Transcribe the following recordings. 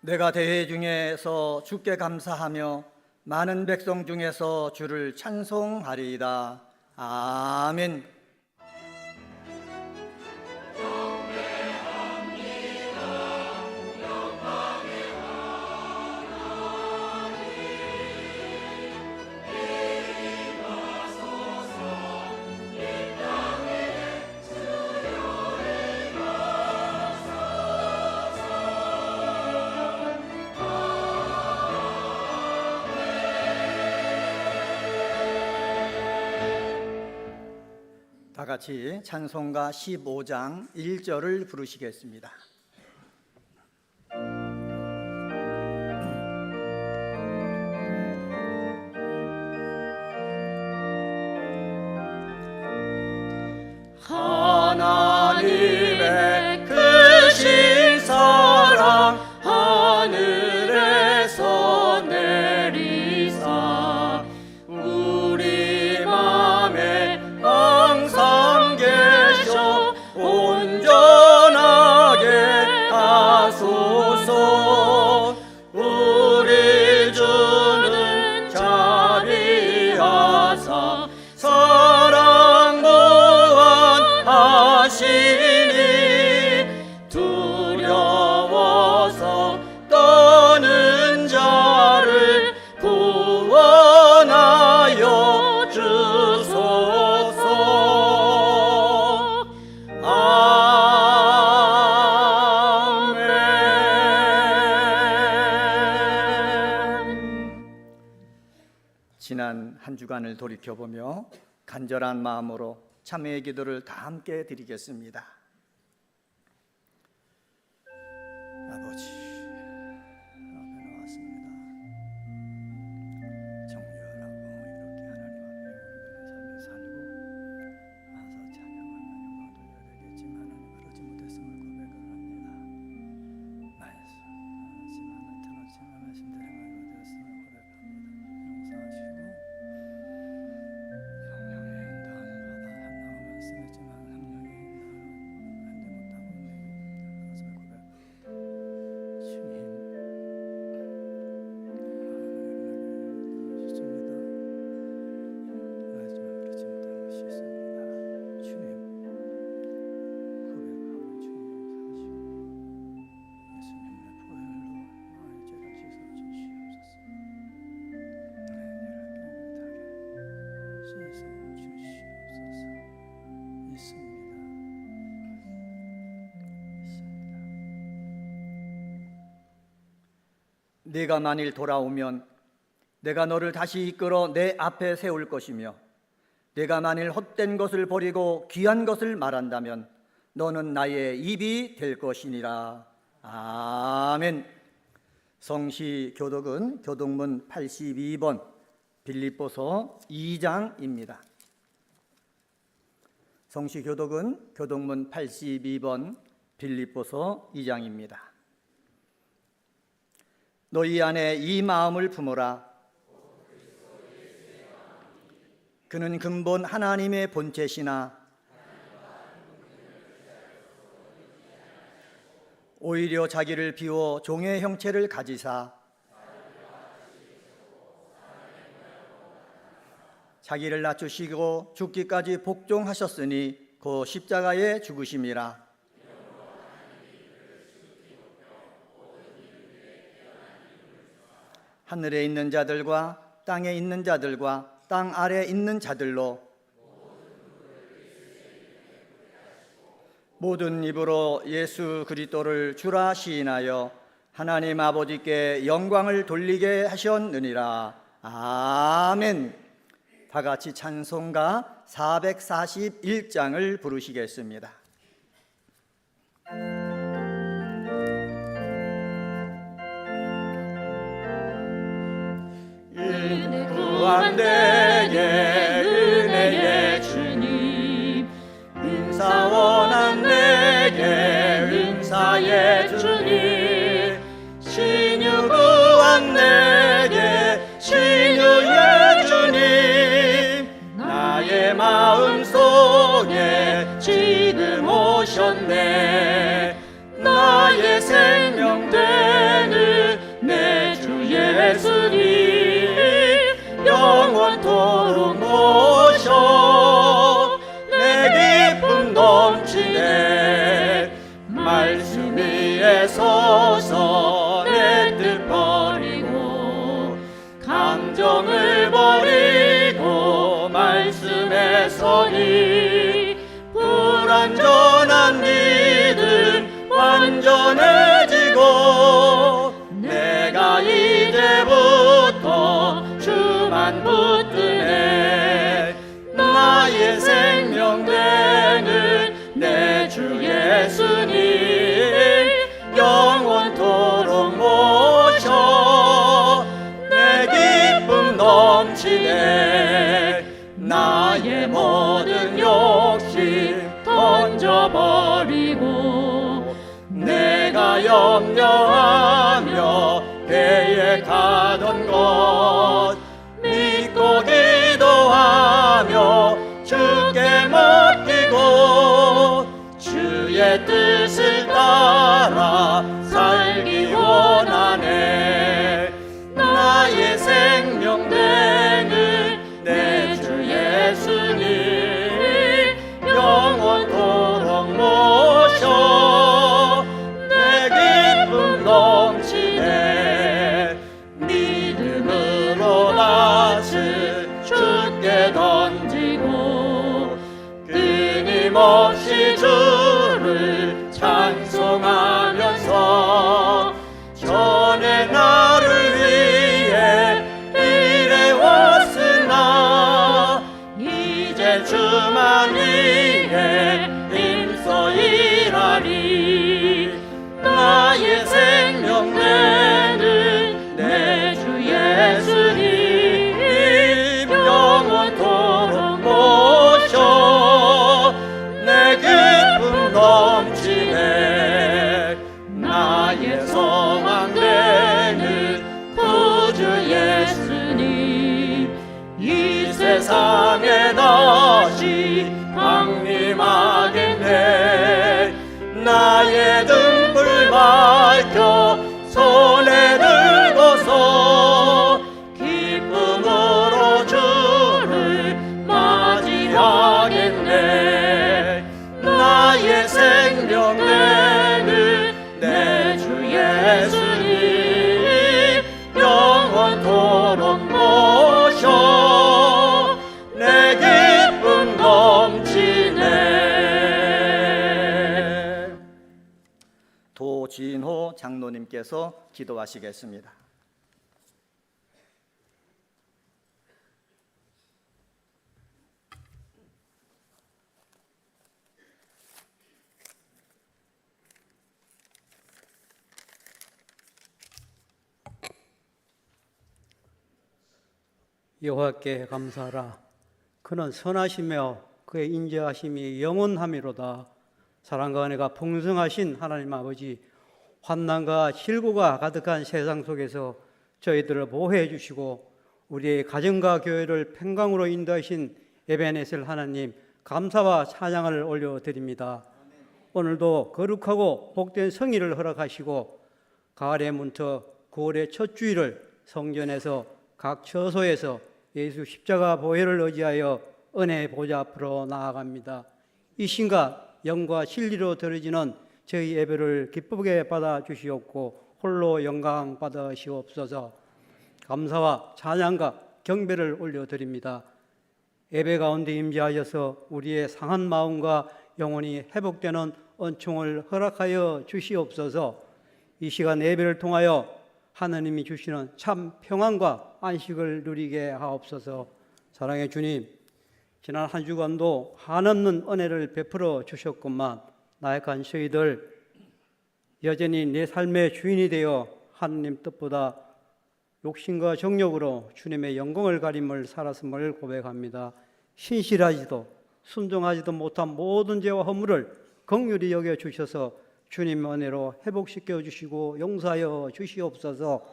내가 대회 중에서 주께 감사하며 많은 백성 중에서 주를 찬송하리이다. 아멘. 다 같이 찬송가 15장 1절을 부르시겠습니다. 하나님의 크신 사랑 하늘에서 내리사 우리 맘에 항상 계셔 온전하게 하소서. 우리 주는 자비하사 사랑 무한하시니 두려워서 떠는 자를 구원하여 주소서. 지난 한 주간을 돌이켜보며 간절한 마음으로 참회의 기도를 다 함께 드리겠습니다. 아버지 앞에 나왔습니다. 정결하고 이렇게 하나님 앞에 우리들의 삶을 살고 와서 찬양하며 영광 돌려야 되겠지만 그러지 못했음을 고백을 합니다. 말씀하지만 나타나지만 하신 대로 되었음을 고백합니다. 용서하시고 쓰지만 성령의 주님 좋습니다. 마지막 그렇지 못한 것이 있습니다. 주님 고백하고 주님 용서하시고 예수님의 보혈로 나의 죄를 씻어주시옵소서. 나의 죄를 깨끗하게 씻어주시옵소서. 있습니다. 네가 만일 돌아오면 내가 너를 다시 이끌어 내 앞에 세울 것이며 네가 만일 헛된 것을 버리고 귀한 것을 말한다면 너는 나의 입이 될 것이니라. 아멘. 성시 교독은 교독문 82번 빌립보서 2장입니다. 성시 교독은 교독문 82번 빌립보서 2장입니다. 너희 안에 이 마음을 품어라. 그는 근본 하나님의 본체시나 오히려 자기를 비워 종의 형체를 가지사 자기를 낮추시고 죽기까지 복종하셨으니 그 십자가의 죽으심이라. 하늘에 있는 자들과 땅에 있는 자들과 땅 아래에 있는 자들로 모든 입으로 예수 그리스도를 주라 시인하여 하나님 아버지께 영광을 돌리게 하셨느니라. 아멘. 다 같이 찬송가 441장을 부르시겠습니다. 구한 내게 은혜의 주님 은사원한 내게 은사의 주님 신유 구한 내게 신유의 주님 나의 마음속에 지금 오셨네 나의 생명 되는 있으니 불완전한 믿음 완전해지고 내가 이제부터 주만 붙드네. 나의 생명 되는 내 주 예수님 영원토록 모셔 내 기쁨 넘치네. 나의 모든 욕심 던져버리고 내가 염려하며 계획하던 것 믿고 기도하며 주께 맡기고 주의 뜻을 따라 살기 원하네. 나의 생명 되는 내 주 예수님 영원토록 모셔 내 기쁨 넘치네. 믿음으로 낯을 주께 던지고 끊임없이 주를 찬송하면서 전에 나를 위해 일해왔으나 이제 주만 위해 힘써 일하리. 나의 생명 되는 내 주 예수님 영원토록 모셔 내 기쁨 넘치네. 나의 소망 되는 구주 예수님 이 세상에 다시 강림하겠네. 나의 등불 밝혀 손에 들고서 기쁨으로 주를 맞이하겠네. 나의 생명 되는 내 주 예수님 영원토록 모셔 내 기쁨 넘치네. 도진호 장로님께서 기도하시겠습니다. 여호와께 감사하라. 그는 선하시며 그의 인자하심이 영원하미로다. 사랑과 은혜가 풍성하신 하나님 아버지, 환난과 실고가 가득한 세상 속에서 저희들을 보호해 주시고 우리의 가정과 교회를 평강으로 인도하신 에베네셀 하나님, 감사와 찬양을 올려드립니다. 오늘도 거룩하고 복된 성일을 허락하시고 가을의 문턱 9월의 첫 주일을 성전에서 각 처소에서 예수 십자가 보혈을 의지하여 은혜의 보좌 앞으로 나아갑니다. 이 시간 영과 진리로 드려지는 저희 예배를 기쁘게 받아주시옵고 홀로 영광 받으시옵소서. 감사와 찬양과 경배를 올려드립니다. 예배 가운데 임재하셔서 우리의 상한 마음과 영혼이 회복되는 은총을 허락하여 주시옵소서. 이 시간 예배를 통하여 하나님이 주시는 참 평안과 안식을 누리게 하옵소서. 사랑의 주님, 지난 한 주간도 한없는 은혜를 베풀어 주셨건만 나약한 저희들 여전히 내 삶의 주인이 되어 하나님 뜻보다 욕심과 정욕으로 주님의 영광을 가림을 살았음을 고백합니다. 신실하지도 순종하지도 못한 모든 죄와 허물을 긍휼히 여겨 주셔서 주님 은혜로 회복시켜 주시고 용서하여 주시옵소서.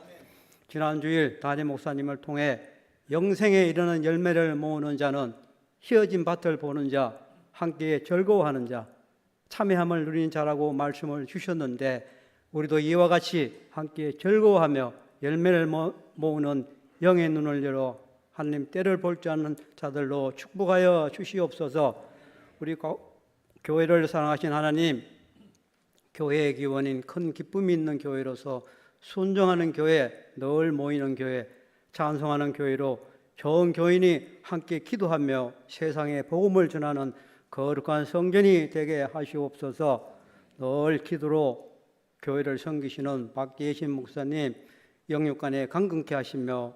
지난 주일 담임 목사님을 통해 영생에 이르는 열매를 모으는 자는 휘어진 밭을 보는 자, 함께 즐거워하는 자, 참회함을 누리는 자라고 말씀을 주셨는데 우리도 이와 같이 함께 즐거워하며 열매를 모으는 영의 눈을 열어 하나님 때를 볼 줄 아는 자들로 축복하여 주시옵소서. 우리 교회를 사랑하신 하나님, 교회의 기원인 큰 기쁨이 있는 교회로서 순종하는 교회, 늘 모이는 교회, 찬송하는 교회로 좋은 교인이 함께 기도하며 세상에 복음을 전하는 거룩한 성전이 되게 하시옵소서. 늘 기도로 교회를 섬기시는 박계신 목사님 영육간에 강건케 하시며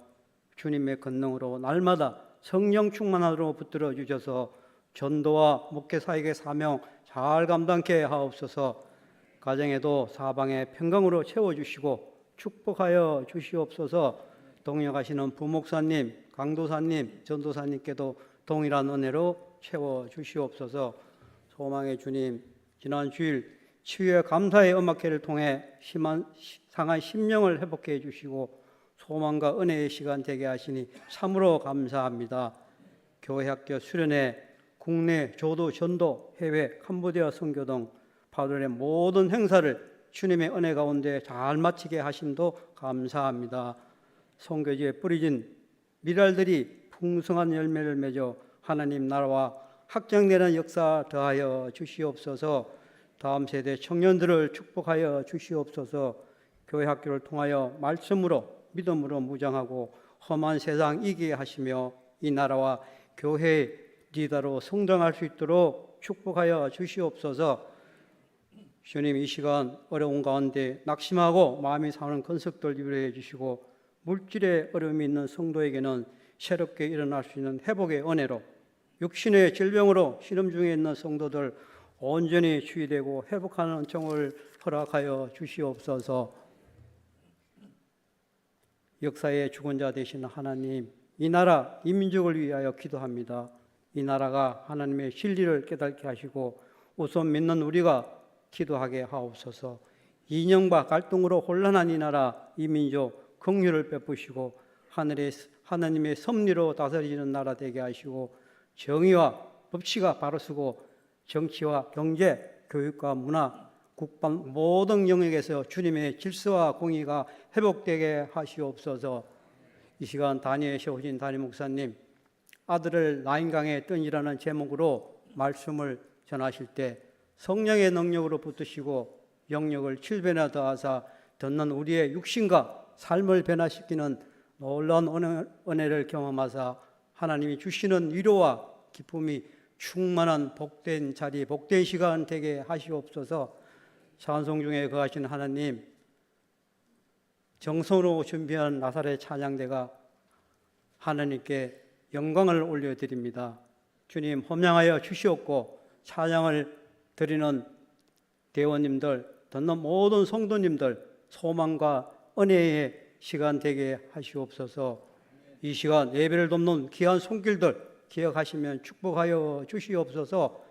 주님의 권능으로 날마다 성령 충만하도록 붙들어 주셔서 전도와 목회사역의 사명 잘 감당케 하옵소서. 가정에도 사방에 평강으로 채워주시고 축복하여 주시옵소서. 동역하시는 부목사님, 강도사님, 전도사님께도 동일한 은혜로 채워주시옵소서. 소망의 주님, 지난 주일 치유의 감사의 음악회를 통해 상한 심령을 회복해 주시고 소망과 은혜의 시간 되게 하시니 참으로 감사합니다. 교회 학교 수련회, 국내 조도, 전도, 해외, 캄보디아 선교 등 파들의 모든 행사를 주님의 은혜 가운데 잘 마치게 하심도 감사합니다. 선교지에 뿌려진 미랄들이 풍성한 열매를 맺어 하나님 나라와 확장되는 역사 더하여 주시옵소서. 다음 세대 청년들을 축복하여 주시옵소서. 교회 학교를 통하여 말씀으로 믿음으로 무장하고 험한 세상 이기게 하시며 이 나라와 교회의 리더로 성장할 수 있도록 축복하여 주시옵소서. 주님, 이 시간 어려운 가운데 낙심하고 마음이 상하는 건석들 위로해 주시고 물질에 어려움이 있는 성도에게는 새롭게 일어날 수 있는 회복의 은혜로 육신의 질병으로 시름 중에 있는 성도들 온전히 치유되고 회복하는 은총을 허락하여 주시옵소서. 역사의 죽은 자 되시는 하나님, 이 나라, 이 민족을 위하여 기도합니다. 이 나라가 하나님의 진리를 깨닫게 하시고 우선 믿는 우리가 기도하게 하옵소서. 이념과 갈등으로 혼란한 이 나라, 이 민족 긍휼을 베푸시고 하나님의 섭리로 다스리는 나라 되게 하시고 정의와 법치가 바로 서고 정치와 경제, 교육과 문화, 국방 모든 영역에서 주님의 질서와 공의가 회복되게 하시옵소서. 이 시간 단위에 세우신 담임 목사님, 아들을 나인강에 던지라는 제목으로 말씀을 전하실 때 성령의 능력으로 붙드시고 영역을 7배나 더하사 듣는 우리의 육신과 삶을 변화시키는 놀라운 은혜를 경험하사 하나님이 주시는 위로와 기쁨이 충만한 복된 자리, 복된 시간 되게 하시옵소서. 찬송 중에 거하신 하나님, 정성으로 준비한 나사렛 찬양대가 하나님께 영광을 올려드립니다. 주님 함양하여 주시옵고 찬양을 드리는 대원님들, 듣는 모든 성도님들 소망과 은혜의 시간 되게 하시옵소서. 이 시간 예배를 돕는 귀한 손길들 기억하시면 축복하여 주시옵소서.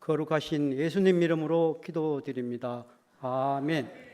거룩하신 예수님 이름으로 기도드립니다. 아멘.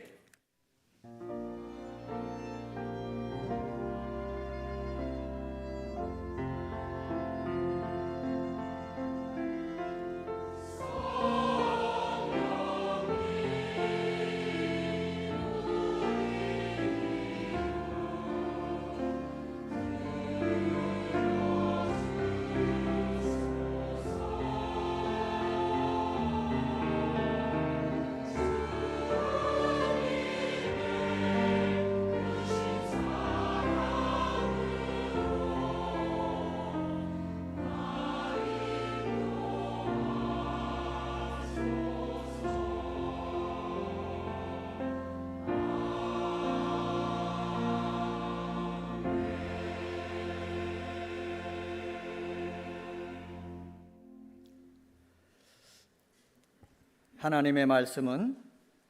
하나님의 말씀은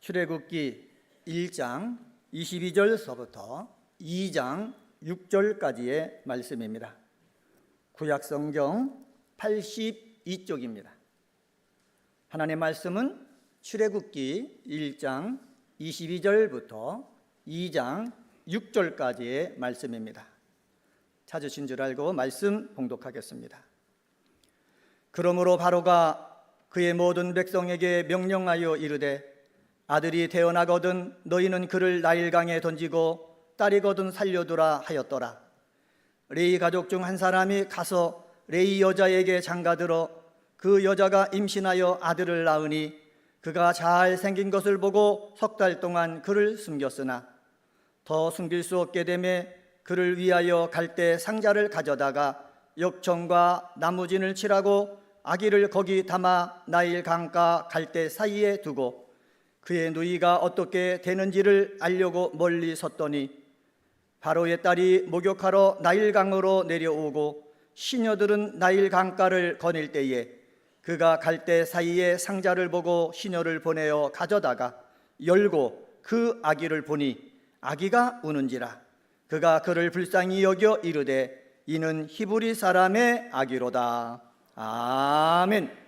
출애굽기 1장 22절서부터 2장 6절까지의 말씀입니다. 구약성경 82쪽입니다. 하나님의 말씀은 출애굽기 1장 22절부터 2장 6절까지의 말씀입니다. 찾으신 줄 알고 말씀 봉독하겠습니다. 그러므로 바로가 그의 모든 백성에게 명령하여 이르되 아들이 태어나거든 너희는 그를 나일강에 던지고 딸이거든 살려두라 하였더라. 레위 가족 중 한 사람이 가서 레위 여자에게 장가들어 그 여자가 임신하여 아들을 낳으니 그가 잘 생긴 것을 보고 3달 동안 그를 숨겼으나 더 숨길 수 없게 되매 그를 위하여 갈대 상자를 가져다가 역청과 나무진을 칠하고 아기를 거기 담아 나일 강가 갈대 사이에 두고 그의 누이가 어떻게 되는지를 알려고 멀리 섰더니 바로의 딸이 목욕하러 나일강으로 내려오고 시녀들은 나일 강가를 거닐 때에 그가 갈대 사이에 상자를 보고 시녀를 보내어 가져다가 열고 그 아기를 보니 아기가 우는지라. 그가 그를 불쌍히 여겨 이르되 이는 히브리 사람의 아기로다. 아멘.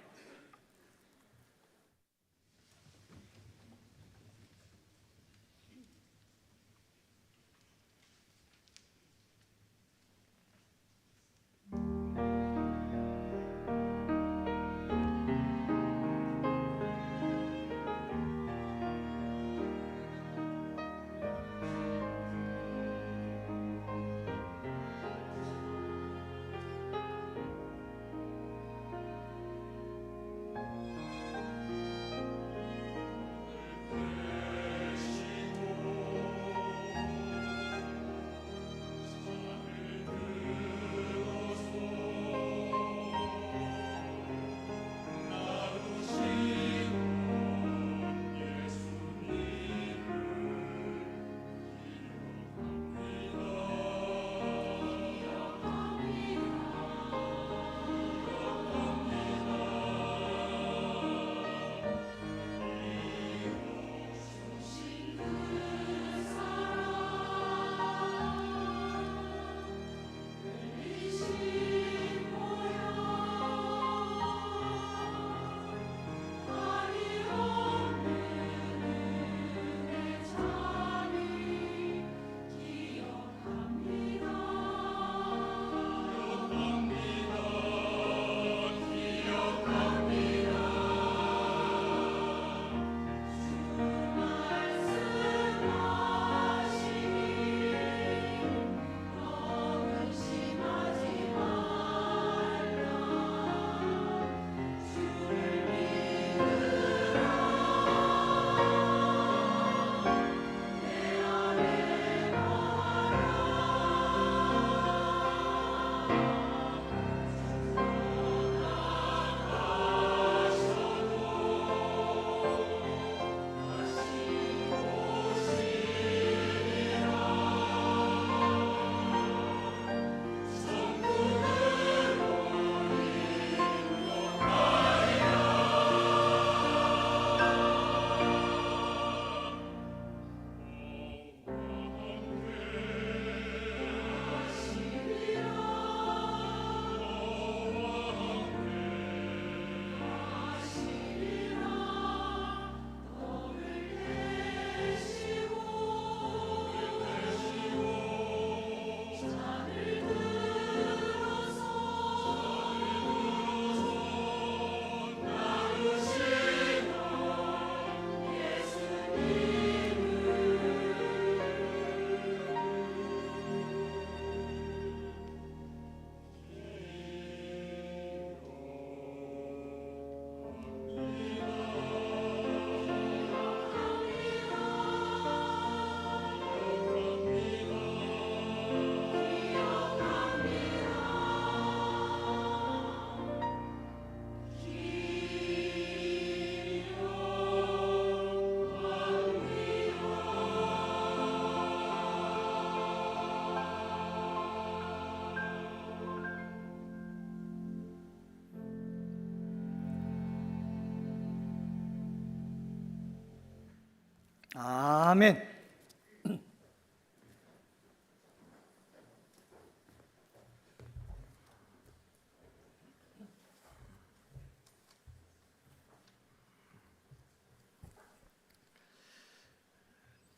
아멘.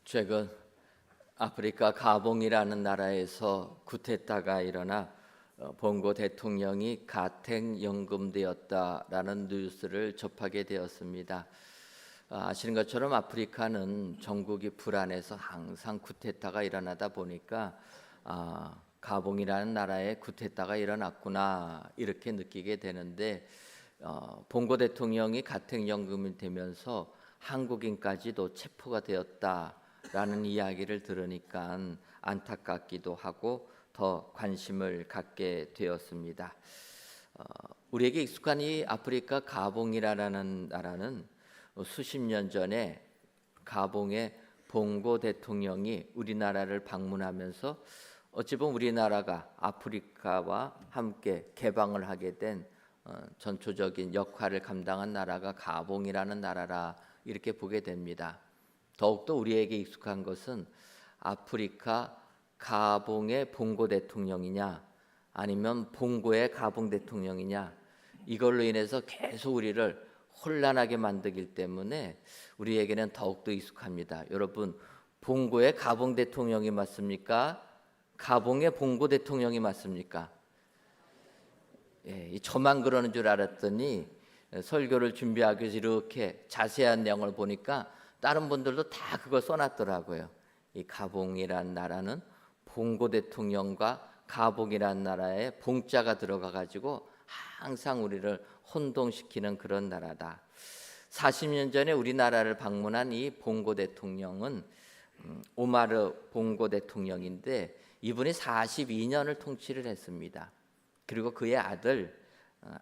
최근 아프리카 가봉이라는 나라에서 쿠데타가 일어나 봉고 대통령이 가택연금되었다라는 뉴스를 접하게 되었습니다. 아시는 것처럼 아프리카는 전국이 불안해서 항상 쿠데타가 일어나다 보니까 가봉이라는 나라에 쿠데타가 일어났구나 이렇게 느끼게 되는데 봉고 대통령이 가택연금이 되면서 한국인까지도 체포가 되었다라는 이야기를 들으니까 안타깝기도 하고 더 관심을 갖게 되었습니다. 우리에게 익숙한 이 아프리카 가봉이라는 나라는 수십 년 전에 가봉의 봉고 대통령이 우리나라를 방문하면서 어찌 보면 우리나라가 아프리카와 함께 개방을 하게 된 전초적인 역할을 감당한 나라가 가봉이라는 나라라 이렇게 보게 됩니다. 더욱더 우리에게 익숙한 것은 아프리카 가봉의 봉고 대통령이냐 아니면 봉고의 가봉 대통령이냐, 이걸로 인해서 계속 우리를 혼란하게 만들기 때문에 우리에게는 더욱더 익숙합니다. 여러분, 봉고의 가봉 대통령이 맞습니까? 가봉의 봉고 대통령이 맞습니까? 저만 그러는 줄 알았더니 설교를 준비하기 위해서 이렇게 자세한 내용을 보니까 다른 분들도 다 그거 써놨더라고요. 이 가봉이란 나라는 봉고 대통령과 가봉이란 나라에 봉자가 들어가 가지고 항상 우리를 혼동시키는 그런 나라다. 40년 전에 우리나라를 방문한 이 봉고 대통령은 오마르 봉고 대통령인데 이분이 42년을 통치를 했습니다. 그리고 그의 아들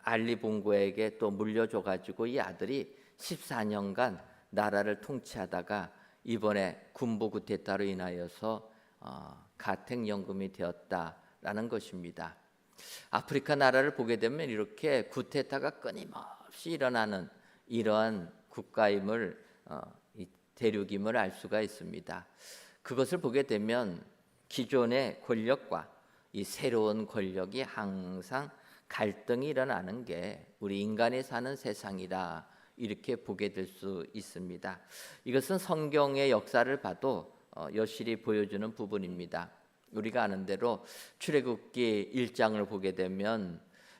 알리 봉고에게 또 물려줘 가지고 이 아들이 14년간 나라를 통치하다가 이번에 군부 쿠데타로 인하여서 가택연금이 되었다라는 것입니다. 아프리카 나라를 보게 되면 이렇게 쿠데타가 끊임없이 일어나는 이러한 국가임을 대륙임을 알 수가 있습니다. 그것을 보게 되면 기존의 권력과 이 새로운 권력이 항상 갈등이 일어나는 게 우리 인간이 사는 세상이다 이렇게 보게 될 수 있습니다. 이것은 성경의 역사를 봐도 여실히 보여주는 부분입니다. 우리가 아는 대로 출애굽기 1장을 보게 되면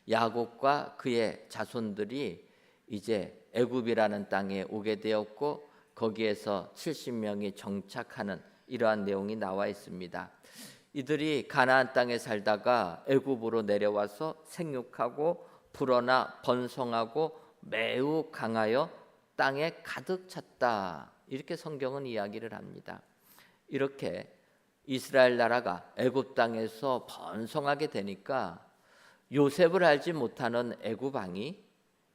야곱과 그의 자손들이 이제 애굽이라는 땅에 오게 되었고 거기에서 70명이 정착하는 이러한 내용이 나와 있습니다. 이들이 가나안 땅에 살다가 애굽으로 내려와서 생육하고 불어나 번성하고 매우 강하여 땅에 가득 찼다. 이렇게 성경은 이야기를 합니다. 이렇게 이스라엘 나라가 애굽 땅에서 번성하게 되니까 요셉을 알지 못하는 애굽 왕이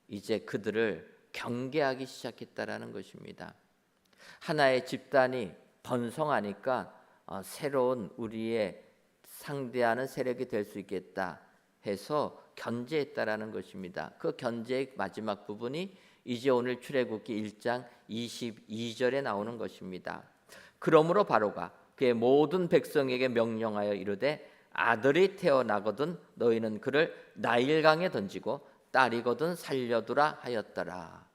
이제 그들을 경계하기 시작했다라는 것입니다. 하나의 집단이 번성하니까 새로운 우리의 상대하는 세력이 될 수 있겠다 해서 견제했다라는 것입니다. 그 견제의 마지막 부분이 이제 오늘 출애굽기 1장 22절에 나오는 것입니다. 그러므로 바로가 그의 모든 백성에게 명령하여 이르되 아들이 태어나거든 너희는 그를 나일강에 던지고 딸이거든 살려두라 하였더라.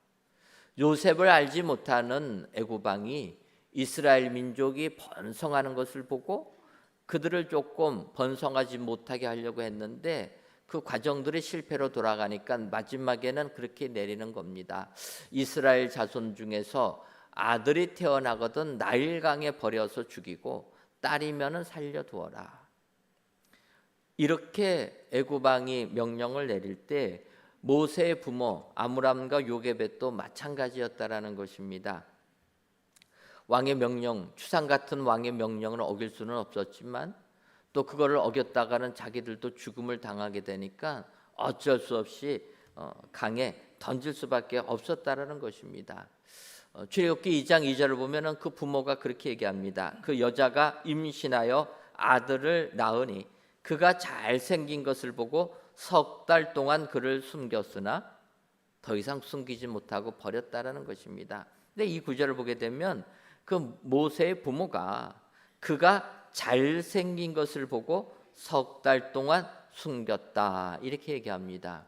요셉을 알지 못하는 애굽 왕이 이스라엘 민족이 번성하는 것을 보고 그들을 조금 번성하지 못하게 하려고 했는데 그 과정들이 실패로 돌아가니까 마지막에는 그렇게 내리는 겁니다. 이스라엘 자손 중에서 아들이 태어나거든 나일강에 버려서 죽이고 딸이면은 살려두어라. 이렇게 애굽 왕이 명령을 내릴 때 모세의 부모 아므람과 요게벳도 마찬가지였다라는 것입니다. 왕의 명령, 추상 같은 왕의 명령을 어길 수는 없었지만 또 그거를 어겼다가는 자기들도 죽음을 당하게 되니까 어쩔 수 없이 강에 던질 수밖에 없었다라는 것입니다. 출애굽기 2장 2절을 보면은 그 부모가 그렇게 얘기합니다. 그 여자가 임신하여 아들을 낳으니 그가 잘생긴 것을 보고 석 달 동안 그를 숨겼으나 더 이상 숨기지 못하고 버렸다라는 것입니다. 근데 이 구절을 보게 되면 그 모세의 부모가 그가 잘생긴 것을 보고 석 달 동안 숨겼다 이렇게 얘기합니다.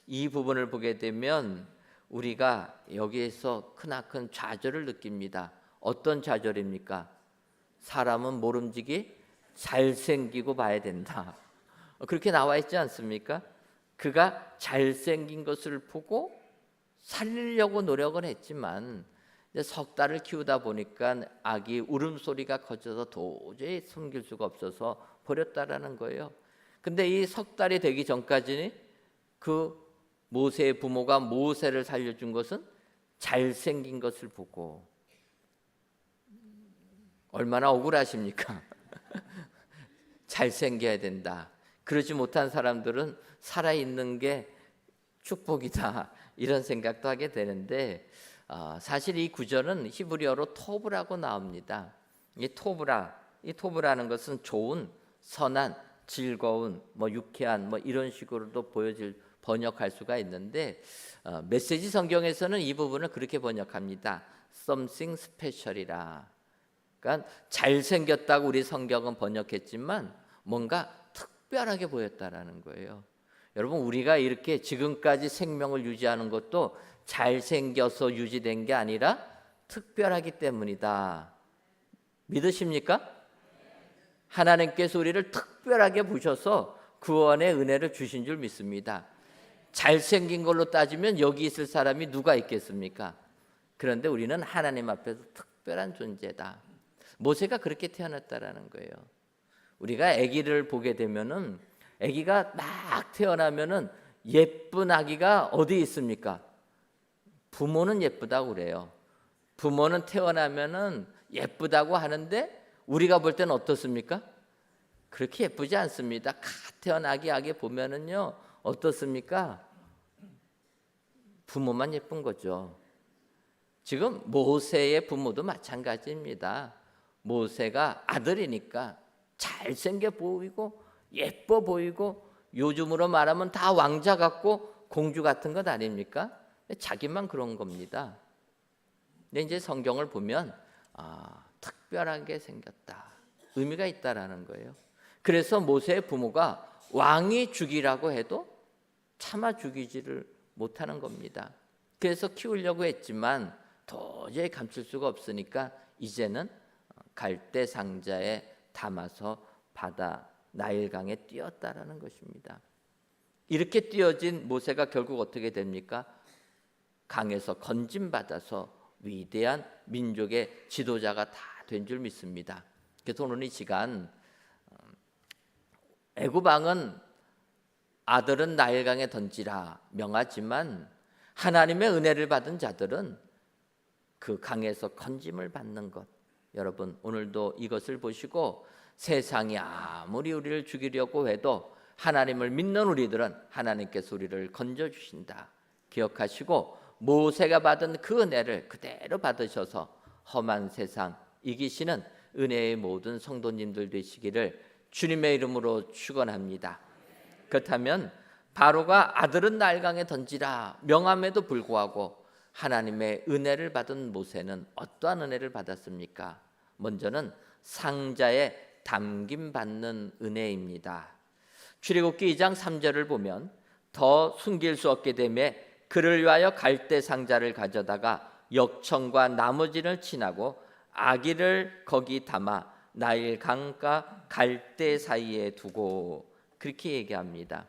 이 부분을 보게 되면 우리가 여기에서 크나큰 좌절을 느낍니다. 어떤 좌절입니까? 사람은 모름지기 잘생기고 봐야 된다. 그렇게 나와 있지 않습니까? 그가 잘생긴 것을 보고 살리려고 노력을 했지만 석 달을 키우다 보니까 아기 울음소리가 커져서 도저히 숨길 수가 없어서 버렸다라는 거예요. 근데 이 석 달이 되기 전까지는 그 모세의 부모가 모세를 살려준 것은 잘생긴 것을 보고 얼마나 억울하십니까? 잘생겨야 된다. 그러지 못한 사람들은 살아있는 게 축복이다. 이런 생각도 하게 되는데 사실 이 구절은 히브리어로 토브라고 나옵니다. 이 토브라는 것은 좋은, 선한, 즐거운, 유쾌한 이런 식으로도 번역할 수가 있는데 메시지 성경에서는 이 부분을 그렇게 번역합니다. Something special이라. 그러니까 잘생겼다고 우리 성경은 번역했지만 뭔가 특별하게 보였다라는 거예요. 여러분, 우리가 이렇게 지금까지 생명을 유지하는 것도 잘생겨서 유지된 게 아니라 특별하기 때문이다. 믿으십니까? 하나님께서 우리를 특별하게 보셔서 구원의 은혜를 주신 줄 믿습니다. 잘생긴 걸로 따지면 여기 있을 사람이 누가 있겠습니까? 그런데 우리는 하나님 앞에서 특별한 존재다. 모세가 그렇게 태어났다라는 거예요. 우리가 아기를 보게 되면은 아기가 막 태어나면은 예쁜 아기가 어디 있습니까? 부모는 예쁘다고 그래요. 부모는 태어나면은 예쁘다고 하는데 우리가 볼 때는 어떻습니까? 그렇게 예쁘지 않습니다. 갓 태어난 아기 보면은요 어떻습니까? 부모만 예쁜 거죠. 지금 모세의 부모도 마찬가지입니다. 모세가 아들이니까 잘생겨 보이고 예뻐 보이고 요즘으로 말하면 다 왕자 같고 공주 같은 것 아닙니까? 자기만 그런 겁니다. 근데 이제 성경을 보면 특별하게 생겼다. 의미가 있다라는 거예요. 그래서 모세의 부모가 왕이 죽이라고 해도 차마 죽이지를 못하는 겁니다. 그래서 키우려고 했지만 도저히 감출 수가 없으니까 이제는 갈대 상자에 담아서 바다 나일강에 띄었다라는 것입니다. 이렇게 띄어진 모세가 결국 어떻게 됩니까? 강에서 건짐받아서 위대한 민족의 지도자가 다 된 줄 믿습니다. 그래서 오늘 이 시간 애굽 왕은 아들은 나일강에 던지라 명하지만 하나님의 은혜를 받은 자들은 그 강에서 건짐을 받는 것. 여러분, 오늘도 이것을 보시고 세상이 아무리 우리를 죽이려고 해도 하나님을 믿는 우리들은 하나님께서 우리를 건져주신다. 기억하시고 모세가 받은 그 은혜를 그대로 받으셔서 험한 세상 이기시는 은혜의 모든 성도님들 되시기를 주님의 이름으로 축원합니다. 그렇다면 바로가 아들은 나일강에 던지라 명함에도 불구하고 하나님의 은혜를 받은 모세는 어떠한 은혜를 받았습니까? 먼저는 상자에 담김받는 은혜입니다. 출애굽기 2장 3절을 보면 더 숨길 수 없게 되매 그를 위하여 갈대 상자를 가져다가 역청과 나머지를 친하고 아기를 거기 담아 나일 강가 갈대 사이에 두고 그렇게 얘기합니다.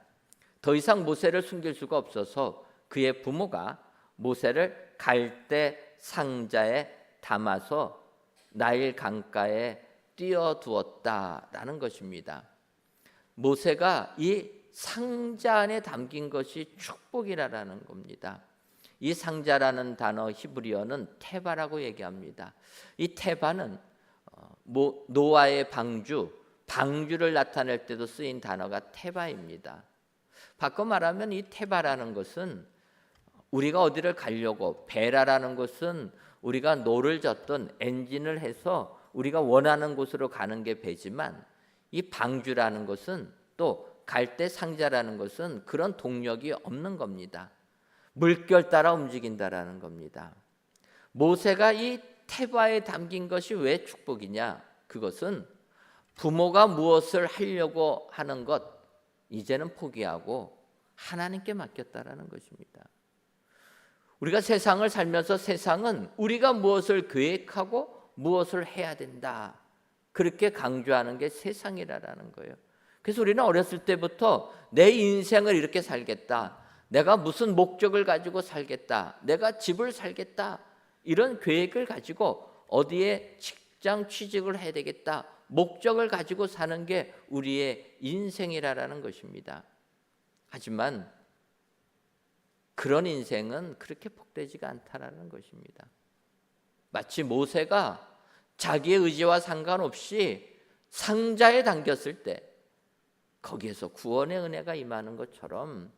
더 이상 모세를 숨길 수가 없어서 그의 부모가 모세를 갈대 상자에 담아서 나일 강가에 띄어두었다라는 것입니다. 모세가 이 상자 안에 담긴 것이 축복이라는 겁니다. 이 상자라는 단어 히브리어는 테바라고 얘기합니다. 이 테바는 노아의 방주를 나타낼 때도 쓰인 단어가 테바입니다. 바꿔 말하면 이 테바라는 것은 우리가 어디를 가려고, 베라라는 것은 우리가 노를 젓던 엔진을 해서 우리가 원하는 곳으로 가는 게 배지만 이 방주라는 것은 또 갈대 상자라는 것은 그런 동력이 없는 겁니다. 물결 따라 움직인다라는 겁니다. 모세가 이 테바에 담긴 것이 왜 축복이냐? 그것은 부모가 무엇을 하려고 하는 것 이제는 포기하고 하나님께 맡겼다라는 것입니다. 우리가 세상을 살면서 세상은 우리가 무엇을 계획하고 무엇을 해야 된다. 그렇게 강조하는 게 세상이라는 거예요. 그래서 우리는 어렸을 때부터 내 인생을 이렇게 살겠다. 내가 무슨 목적을 가지고 살겠다. 내가 집을 살겠다. 이런 계획을 가지고 어디에 직장 취직을 해야 되겠다. 목적을 가지고 사는 게 우리의 인생이라는 것입니다. 하지만 그런 인생은 그렇게 복되지가 않다라는 것입니다. 마치 모세가 자기의 의지와 상관없이 상자에 담겼을 때 거기에서 구원의 은혜가 임하는 것처럼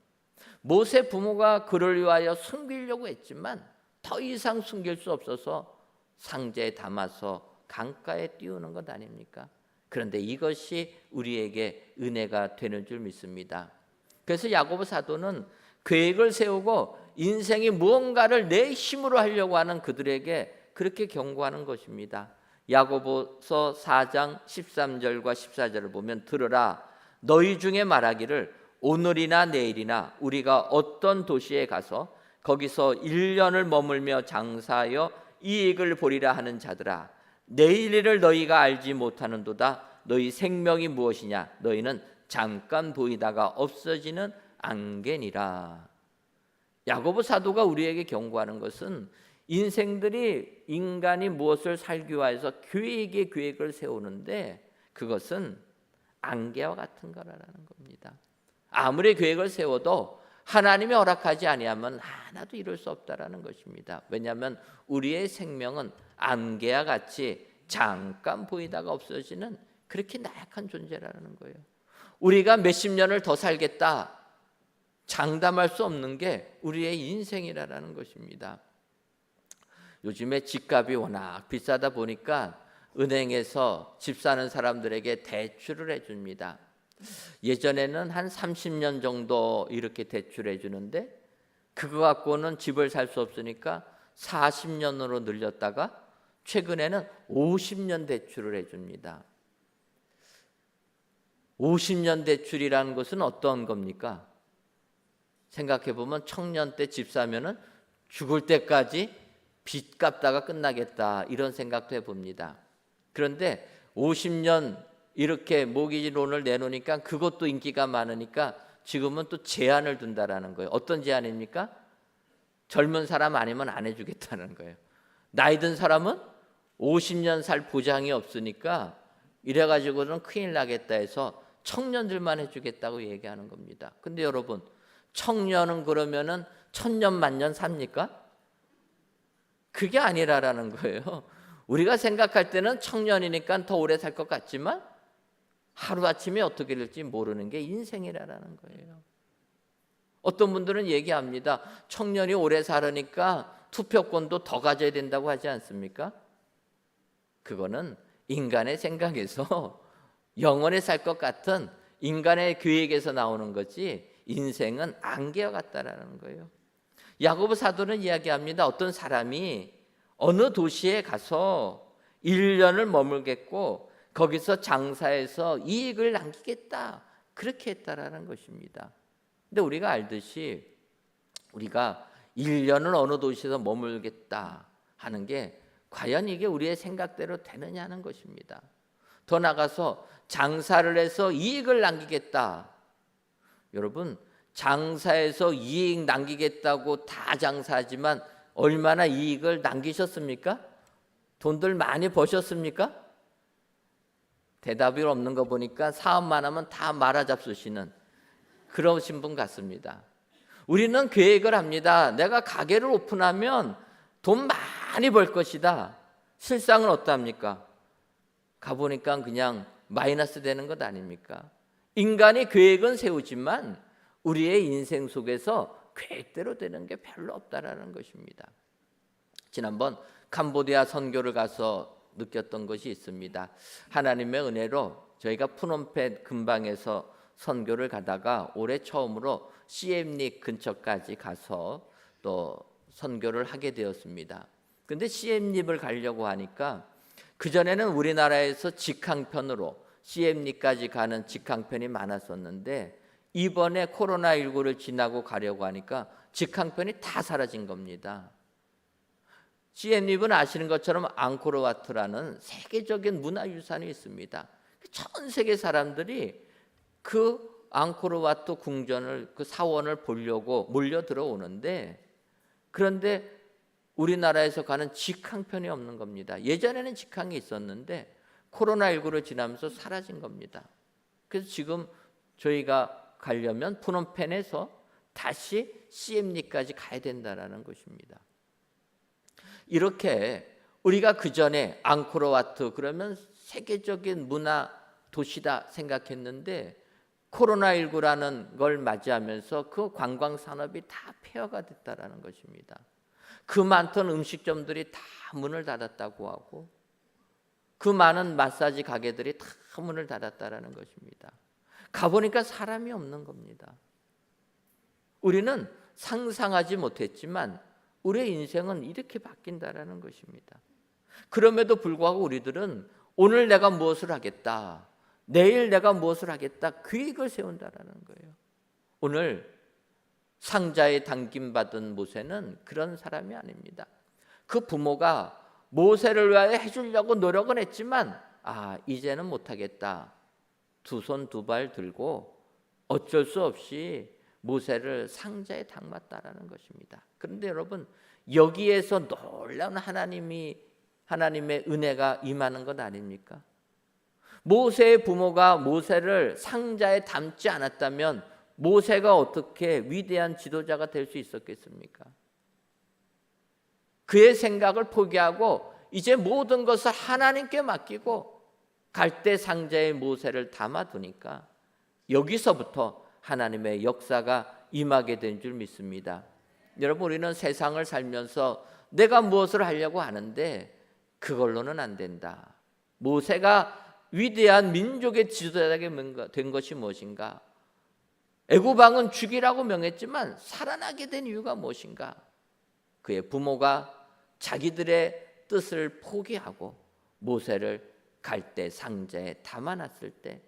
모세 부모가 그를 위하여 숨기려고 했지만 더 이상 숨길 수 없어서 상자에 담아서 강가에 띄우는 것 아닙니까? 그런데 이것이 우리에게 은혜가 되는 줄 믿습니다. 그래서 야고보 사도는 계획을 세우고 인생이 무언가를 내 힘으로 하려고 하는 그들에게 그렇게 경고하는 것입니다. 야고보서 4장 13절과 14절을 보면 들으라 너희 중에 말하기를 오늘이나 내일이나 우리가 어떤 도시에 가서 거기서 1년을 머물며 장사하여 이익을 보리라 하는 자들아 내일 일을 너희가 알지 못하는도다 너희 생명이 무엇이냐 너희는 잠깐 보이다가 없어지는 안개니라. 야고보 사도가 우리에게 경고하는 것은 인생들이 인간이 무엇을 살기 위해서 계획을 세우는데 그것은 안개와 같은 거라는 겁니다. 아무리 계획을 세워도 하나님이 허락하지 아니하면 하나도 이룰 수 없다라는 것입니다. 왜냐하면 우리의 생명은 안개와 같이 잠깐 보이다가 없어지는 그렇게 나약한 존재라는 거예요. 우리가 몇십 년을 더 살겠다 장담할 수 없는 게 우리의 인생이라는 것입니다. 요즘에 집값이 워낙 비싸다 보니까 은행에서 집 사는 사람들에게 대출을 해줍니다. 예전에는 한 30년 정도 이렇게 대출해 주는데 그거 갖고는 집을 살 수 없으니까 40년으로 늘렸다가 최근에는 50년 대출을 해줍니다. 50년 대출이라는 것은 어떤 겁니까? 생각해 보면 청년 때 집 사면은 죽을 때까지 빚 갚다가 끝나겠다 이런 생각도 해봅니다. 그런데 50년 이렇게 모기지론을 내놓으니까 그것도 인기가 많으니까 지금은 또 제한을 둔다라는 거예요. 어떤 제한입니까? 젊은 사람 아니면 안 해주겠다는 거예요. 나이 든 사람은 50년 살 보장이 없으니까 이래가지고는 큰일 나겠다 해서 청년들만 해주겠다고 얘기하는 겁니다. 근데 여러분 청년은 그러면은 천년 만년 삽니까? 그게 아니라라는 거예요. 우리가 생각할 때는 청년이니까 더 오래 살 것 같지만 하루아침에 어떻게 될지 모르는 게 인생이라는 거예요. 어떤 분들은 얘기합니다. 청년이 오래 살으니까 투표권도 더 가져야 된다고 하지 않습니까? 그거는 인간의 생각에서 영원히 살 것 같은 인간의 계획에서 나오는 거지 인생은 안개와 같다라는 거예요. 야고보 사도는 이야기합니다. 어떤 사람이 어느 도시에 가서 1년을 머물겠고 거기서 장사해서 이익을 남기겠다 그렇게 했다라는 것입니다. 근데 우리가 알듯이 우리가 1년을 어느 도시에서 머물겠다 하는 게 과연 이게 우리의 생각대로 되느냐는 것입니다. 더 나가서 장사를 해서 이익을 남기겠다. 여러분 장사해서 이익 남기겠다고 다 장사하지만 얼마나 이익을 남기셨습니까? 돈들 많이 버셨습니까? 대답이 없는 거 보니까 사업만 하면 다 말아잡수시는 그러신 분 같습니다. 우리는 계획을 합니다. 내가 가게를 오픈하면 돈 많이 벌 것이다. 실상은 어떠합니까? 가보니까 그냥 마이너스 되는 것 아닙니까? 인간이 계획은 세우지만 우리의 인생 속에서 계획대로 되는 게 별로 없다라는 것입니다. 지난번 캄보디아 선교를 가서 느꼈던 것이 있습니다. 하나님의 은혜로 저희가 푸놈펜 근방에서 선교를 가다가 올해 처음으로 시엠립 근처까지 가서 또 선교를 하게 되었습니다. 그런데 시엠립을 가려고 하니까 그전에는 우리나라에서 직항편으로 시엠립까지 가는 직항편이 많았었는데 이번에 코로나19를 지나고 가려고 하니까 직항편이 다 사라진 겁니다. 시엠립은 아시는 것처럼 앙코르와트라는 세계적인 문화유산이 있습니다. 전 세계 사람들이 그 앙코르와트 궁전을 그 사원을 보려고 몰려 들어오는데 그런데 우리나라에서 가는 직항편이 없는 겁니다. 예전에는 직항이 있었는데 코로나19를 지나면서 사라진 겁니다. 그래서 지금 저희가 가려면 푸놈펜에서 다시 시엠립까지 가야 된다는 것입니다. 이렇게 우리가 그전에 앙코르와트 그러면 세계적인 문화 도시다 생각했는데 코로나19라는 걸 맞이하면서 그 관광 산업이 다 폐허가 됐다라는 것입니다. 그 많던 음식점들이 다 문을 닫았다고 하고 그 많은 마사지 가게들이 다 문을 닫았다라는 것입니다. 가보니까 사람이 없는 겁니다. 우리는 상상하지 못했지만 우리의 인생은 이렇게 바뀐다라는 것입니다. 그럼에도 불구하고 우리들은 오늘 내가 무엇을 하겠다, 내일 내가 무엇을 하겠다 계획을 세운다라는 거예요. 오늘 상자에 담김받은 모세는 그런 사람이 아닙니다. 그 부모가 모세를 위하여 해주려고 노력은 했지만 이제는 못하겠다. 두 손 두 발 들고 어쩔 수 없이 모세를 상자에 담았다라는 것입니다. 그런데 여러분, 여기에서 놀라운 하나님의 은혜가 임하는 것 아닙니까? 모세의 부모가 모세를 상자에 담지 않았다면 모세가 어떻게 위대한 지도자가 될 수 있었겠습니까? 그의 생각을 포기하고 이제 모든 것을 하나님께 맡기고 갈대 상자에 모세를 담아두니까 여기서부터 하나님의 역사가 임하게 된 줄 믿습니다. 여러분, 우리는 세상을 살면서 내가 무엇을 하려고 하는데 그걸로는 안 된다. 모세가 위대한 민족의 지도자가 된 것이 무엇인가? 애굽왕은 죽이라고 명했지만 살아나게 된 이유가 무엇인가? 그의 부모가 자기들의 뜻을 포기하고 모세를 갈대 상자에 담아놨을 때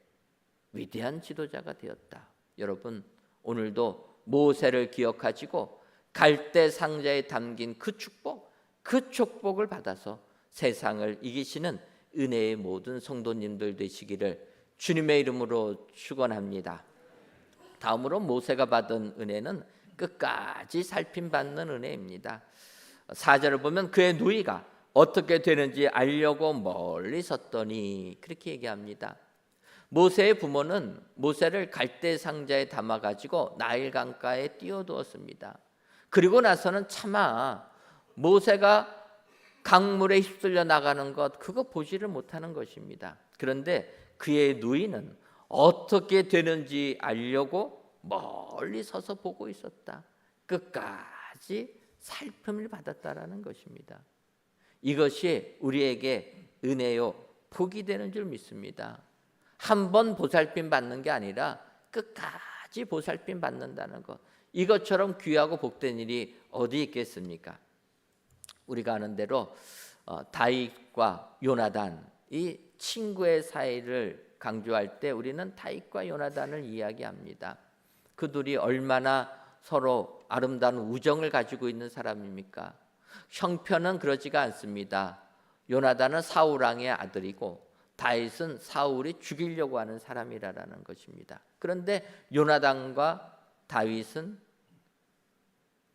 위대한 지도자가 되었다. 여러분, 오늘도 모세를 기억하시고 갈대 상자에 담긴 그 축복을 받아서 세상을 이기시는 은혜의 모든 성도님들 되시기를 주님의 이름으로 축원합니다. 다음으로 모세가 받은 은혜는 끝까지 살핌받는 은혜입니다. 4절을 보면 그의 누이가 어떻게 되는지 알려고 멀리 섰더니 그렇게 얘기합니다. 모세의 부모는 모세를 갈대 상자에 담아가지고 나일 강가에 띄워두었습니다. 그리고 나서는 차마 모세가 강물에 휩쓸려 나가는 것 그거 보지를 못하는 것입니다. 그런데 그의 누이는 어떻게 되는지 알려고 멀리 서서 보고 있었다. 끝까지 살핌을 받았다라는 것입니다. 이것이 우리에게 은혜요 복이 되는 줄 믿습니다. 한 번 보살핌 받는 게 아니라 끝까지 보살핌 받는다는 것, 이것처럼 귀하고 복된 일이 어디 있겠습니까? 우리가 아는 대로 다윗과 요나단, 이 친구의 사이를 강조할 때 우리는 다윗과 요나단을 이야기합니다. 그들이 얼마나 서로 아름다운 우정을 가지고 있는 사람입니까? 형편은 그러지가 않습니다. 요나단은 사울 왕의 아들이고 다윗은 사울이 죽이려고 하는 사람이라는 것입니다. 그런데 요나단과 다윗은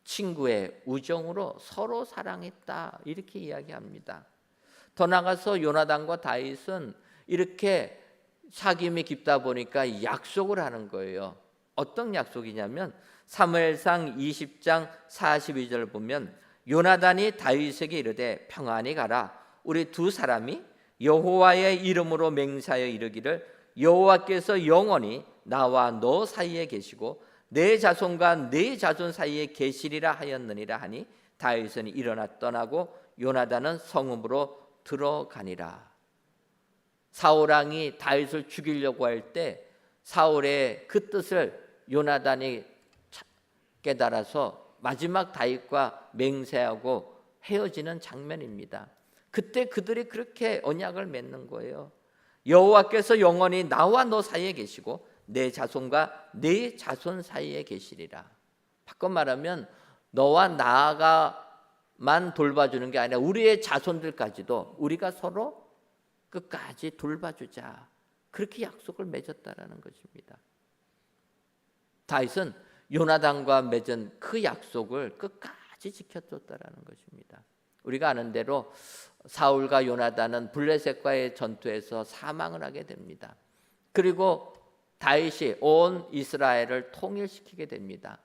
친구의 우정으로 서로 사랑했다, 이렇게 이야기합니다. 더 나아가서 요나단과 다윗은 이렇게 사귐이 깊다 보니까 약속을 하는 거예요. 어떤 약속이냐면 사무엘상 20장 42절 보면 요나단이 다윗에게 이르되 평안히 가라. 우리 두 사람이 여호와의 이름으로 맹세하여 이르기를 여호와께서 영원히 나와 너 사이에 계시고 내 자손과 내 자손 사이에 계시리라 하였느니라 하니 다윗은 일어나 떠나고 요나단은 성읍으로 들어가니라. 사울 왕이 다윗을 죽이려고 할 때 사울의 그 뜻을 요나단이 깨달아서 마지막 다윗과 맹세하고 헤어지는 장면입니다. 그때 그들이 그렇게 언약을 맺는 거예요. 여호와께서 영원히 나와 너 사이에 계시고 내 자손과 내 자손 사이에 계시리라. 바꿔 말하면 너와 나가만 돌봐주는 게 아니라 우리의 자손들까지도 우리가 서로 끝까지 돌봐주자, 그렇게 약속을 맺었다라는 것입니다. 다윗은 요나단과 맺은 그 약속을 끝까지 지켜줬다라는 것입니다. 우리가 아는 대로 사울과 요나단은 블레셋과의 전투에서 사망을 하게 됩니다. 그리고 다윗이 온 이스라엘을 통일시키게 됩니다.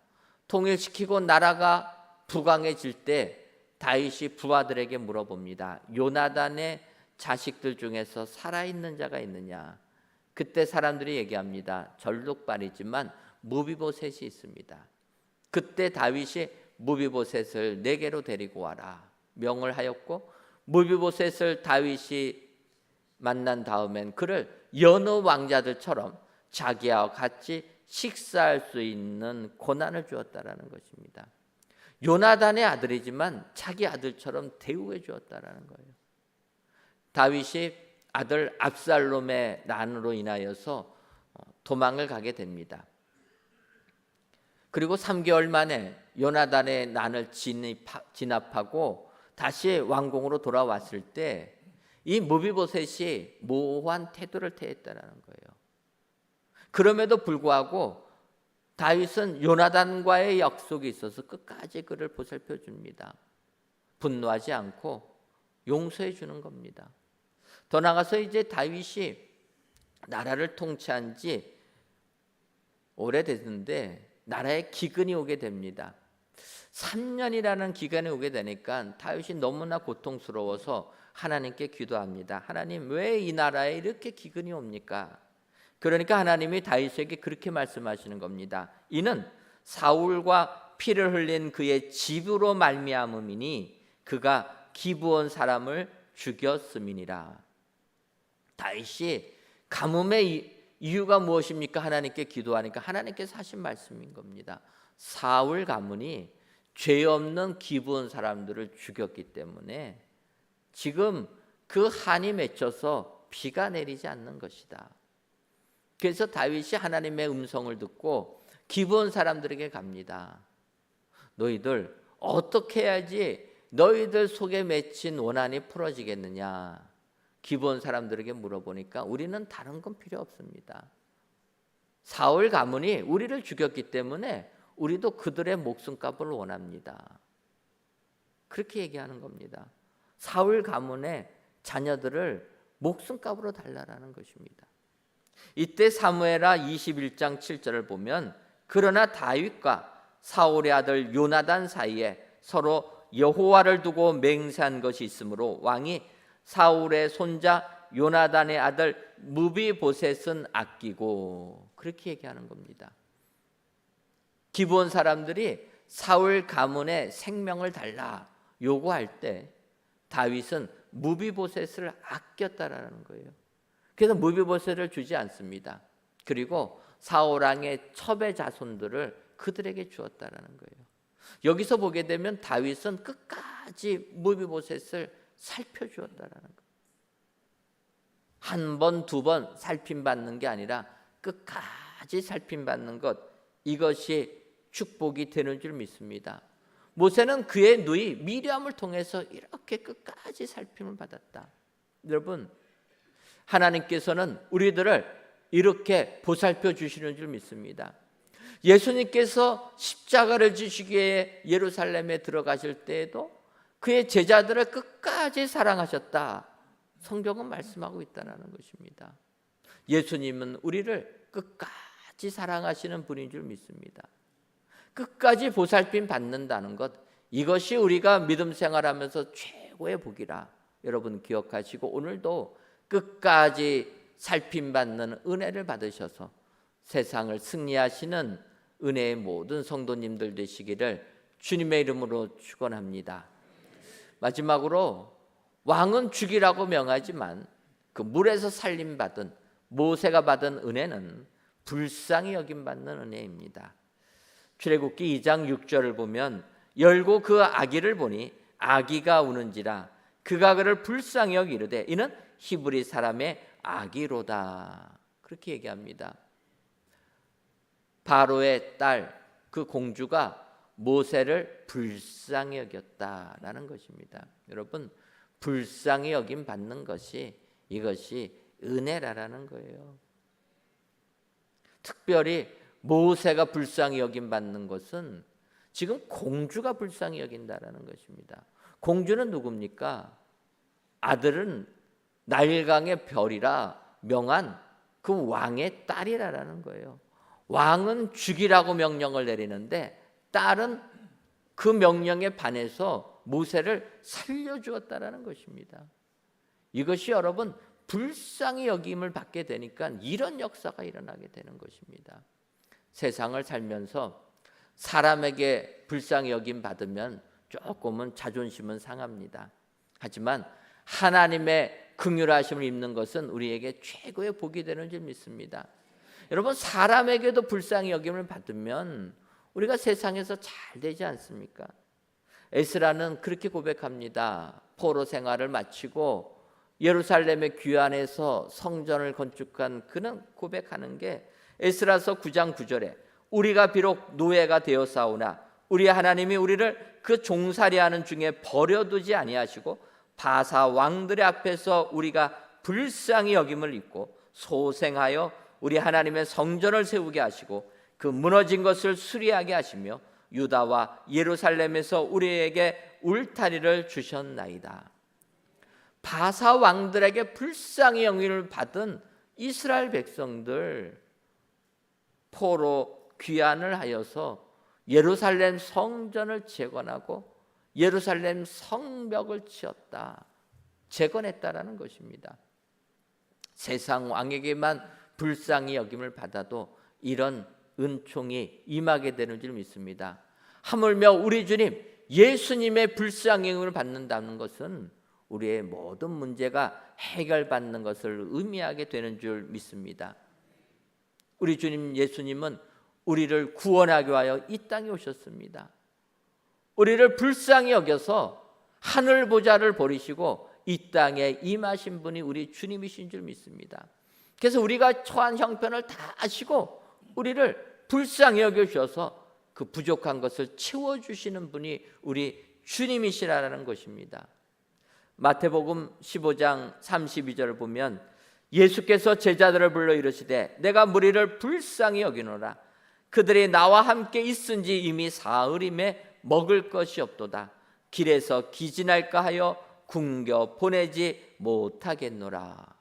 통일시키고 나라가 부강해질 때 다윗이 부하들에게 물어봅니다. 요나단의 자식들 중에서 살아있는 자가 있느냐? 그때 사람들이 얘기합니다. 절룩발이지만 무비보셋이 있습니다. 그때 다윗이 무비보셋을 네게로 데리고 와라 명을 하였고, 무비보셋을 다윗이 만난 다음엔 그를 여느 왕자들처럼 자기와 같이 식사할 수 있는 고난을 주었다라는 것입니다. 요나단의 아들이지만 자기 아들처럼 대우해 주었다라는 거예요. 다윗이 아들 압살롬의 난으로 인하여서 도망을 가게 됩니다. 그리고 3개월 만에 요나단의 난을 진압하고 다시 왕궁으로 돌아왔을 때 이 무비보셋이 모호한 태도를 태했다는 거예요. 그럼에도 불구하고 다윗은 요나단과의 약속이 있어서 끝까지 그를 보살펴 줍니다. 분노하지 않고 용서해 주는 겁니다. 더 나아가서 이제 다윗이 나라를 통치한 지 오래됐는데 나라에 기근이 오게 됩니다. 3년이라는 기간이 오게 되니까 다윗이 너무나 고통스러워서 하나님께 기도합니다. 하나님, 왜 이 나라에 이렇게 기근이 옵니까? 그러니까 하나님이 다윗에게 그렇게 말씀하시는 겁니다. 이는 사울과 피를 흘린 그의 집으로 말미암음이니 그가 기브온 사람을 죽였음이니라. 다윗이 가뭄의 이유가 무엇입니까? 하나님께 기도하니까 하나님께서 하신 말씀인 겁니다. 사울 가문이 죄 없는 기브온 사람들을 죽였기 때문에 지금 그 한이 맺혀서 비가 내리지 않는 것이다. 그래서 다윗이 하나님의 음성을 듣고 기브온 사람들에게 갑니다. 너희들 어떻게 해야지 너희들 속에 맺힌 원한이 풀어지겠느냐? 기브온 사람들에게 물어보니까 우리는 다른 건 필요 없습니다. 사울 가문이 우리를 죽였기 때문에 우리도 그들의 목숨값을 원합니다. 그렇게 얘기하는 겁니다. 사울 가문의 자녀들을 목숨값으로 달라라는 것입니다. 이때 사무엘하 21장 7절을 보면 그러나 다윗과 사울의 아들 요나단 사이에 서로 여호와를 두고 맹세한 것이 있으므로 왕이 사울의 손자 요나단의 아들 무비보셋은 아끼고, 그렇게 얘기하는 겁니다. 기브온 사람들이 사울 가문의 생명을 달라 요구할 때 다윗은 무비보셋을 아꼈다라는 거예요. 그래서 무비보셋을 주지 않습니다. 그리고 사울 왕의 첩의 자손들을 그들에게 주었다라는 거예요. 여기서 보게 되면 다윗은 끝까지 무비보셋을 살펴주었다라는 거예요. 한 번, 두 번 살핌받는 게 아니라 끝까지 살핌받는 것, 이것이 축복이 되는 줄 믿습니다. 모세는 그의 누이 미리암을 통해서 이렇게 끝까지 살핌을 받았다. 여러분, 하나님께서는 우리들을 이렇게 보살펴 주시는 줄 믿습니다. 예수님께서 십자가를 지시기 위해 예루살렘에 들어가실 때에도 그의 제자들을 끝까지 사랑하셨다. 성경은 말씀하고 있다는 것입니다. 예수님은 우리를 끝까지 사랑하시는 분인 줄 믿습니다. 끝까지 보살핌 받는다는 것, 이것이 우리가 믿음 생활하면서 최고의 복이라 여러분 기억하시고, 오늘도 끝까지 살핌 받는 은혜를 받으셔서 세상을 승리하시는 은혜의 모든 성도님들 되시기를 주님의 이름으로 축원합니다. 마지막으로, 왕은 죽이라고 명하지만 그 물에서 살림받은 모세가 받은 은혜는 불쌍히 여김받는 은혜입니다. 출애굽기 2장 6절을 보면 열고 그 아기를 보니 아기가 우는지라 그가 그를 불쌍히 여기 이르되 이는 히브리 사람의 아기로다. 그렇게 얘기합니다. 바로의 딸, 그 공주가 모세를 불쌍히 여겼다라는 것입니다. 여러분, 불쌍히 여김 받는 것이, 이것이 은혜라는 거예요. 특별히 모세가 불쌍히 여김 받는 것은 지금 공주가 불쌍히 여긴다라는 것입니다. 공주는 누굽니까? 아들은 나일강의 별이라 명한 그 왕의 딸이라는 거예요. 왕은 죽이라고 명령을 내리는데 딸은 그 명령에 반해서 모세를 살려주었다라는 것입니다. 이것이 여러분 불쌍히 여김을 받게 되니까 이런 역사가 일어나게 되는 것입니다. 세상을 살면서 사람에게 불쌍히 여김 받으면 조금은 자존심은 상합니다. 하지만 하나님의 긍휼하심을 입는 것은 우리에게 최고의 복이 되는 줄 믿습니다. 여러분, 사람에게도 불쌍히 여김을 받으면 우리가 세상에서 잘 되지 않습니까? 에스라는 그렇게 고백합니다. 포로 생활을 마치고 예루살렘의 귀환에서 성전을 건축한 그는 고백하는 게 에스라서 9장 9절에 우리가 비록 노예가 되었사오나 우리 하나님이 우리를 그 종살이하는 중에 버려두지 아니하시고 바사 왕들의 앞에서 우리가 불쌍히 여김을 입고 소생하여 우리 하나님의 성전을 세우게 하시고 그 무너진 것을 수리하게 하시며 유다와 예루살렘에서 우리에게 울타리를 주셨나이다. 바사 왕들에게 불쌍히 여김을 받은 이스라엘 백성들, 포로 귀환을 하여서 예루살렘 성전을 재건하고 예루살렘 성벽을 치었다, 재건했다라는 것입니다. 세상 왕에게만 불쌍히 여김을 받아도 이런 은총이 임하게 되는 줄 믿습니다. 하물며 우리 주님 예수님의 불쌍히 여김을 받는다는 것은 우리의 모든 문제가 해결받는 것을 의미하게 되는 줄 믿습니다. 우리 주님 예수님은 우리를 구원하기 위하여 이 땅에 오셨습니다. 우리를 불쌍히 여겨서 하늘 보좌를 버리시고 이 땅에 임하신 분이 우리 주님이신 줄 믿습니다. 그래서 우리가 처한 형편을 다 아시고 우리를 불쌍히 여겨주셔서 그 부족한 것을 채워주시는 분이 우리 주님이시라는 것입니다. 마태복음 15장 32절을 보면 예수께서 제자들을 불러 이르시되 내가 무리를 불쌍히 여기노라. 그들이 나와 함께 있은지 이미 사흘임에 먹을 것이 없도다. 길에서 기진할까 하여 굶겨 보내지 못하겠노라.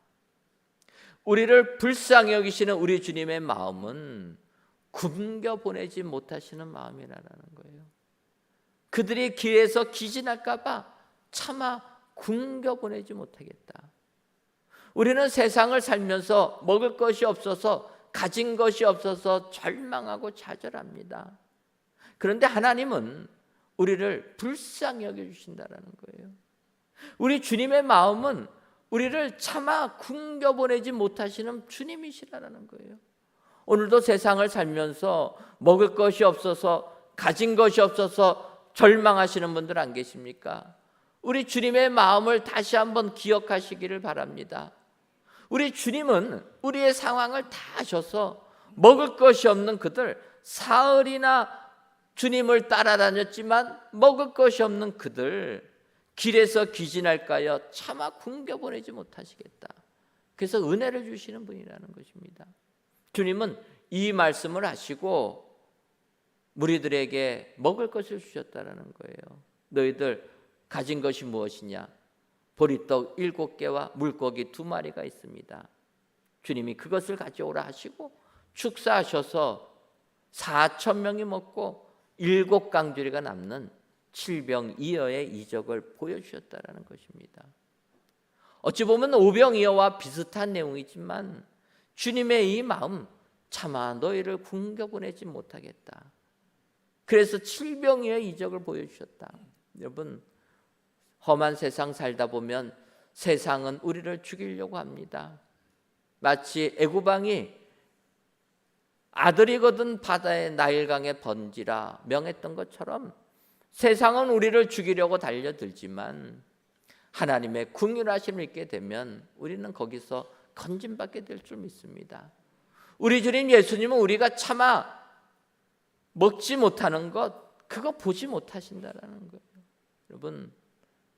우리를 불쌍히 여기시는 우리 주님의 마음은 굶겨 보내지 못하시는 마음이라는 거예요. 그들이 길에서 기진할까 봐 차마 굶겨 보내지 못하겠다. 우리는 세상을 살면서 먹을 것이 없어서, 가진 것이 없어서 절망하고 좌절합니다. 그런데 하나님은 우리를 불쌍히 여겨주신다는 거예요. 우리 주님의 마음은 우리를 차마 굶겨보내지 못하시는 주님이시라는 거예요. 오늘도 세상을 살면서 먹을 것이 없어서, 가진 것이 없어서 절망하시는 분들 안 계십니까? 우리 주님의 마음을 다시 한번 기억하시기를 바랍니다. 우리 주님은 우리의 상황을 다 아셔서 먹을 것이 없는 그들, 사흘이나 주님을 따라다녔지만 먹을 것이 없는 그들, 길에서 기진할까요? 차마 굶겨보내지 못하시겠다. 그래서 은혜를 주시는 분이라는 것입니다. 주님은 이 말씀을 하시고 무리들에게 먹을 것을 주셨다는 거예요. 너희들 가진 것이 무엇이냐? 보리떡 7개와 물고기 2마리가 있습니다. 주님이 그것을 가져오라 하시고 축사하셔서 4,000명이 먹고 7강주리가 남는 7병2여의 이적을 보여주셨다는 것입니다. 어찌 보면 5병2여와 비슷한 내용이지만 주님의 이 마음, 차마 너희를 굶겨보내지 못하겠다. 그래서 7병2의 이적을 보여주셨다. 여러분, 험한 세상 살다 보면 세상은 우리를 죽이려고 합니다. 마치 애구방이 아들이 거둔 바다의 나일강에 번지라 명했던 것처럼 세상은 우리를 죽이려고 달려들지만 하나님의 긍휼하심을 입게 되면 우리는 거기서 건짐받게 될 줄 믿습니다. 우리 주님 예수님은 우리가 차마 먹지 못하는 것, 그거 보지 못하신다라는 거예요. 여러분,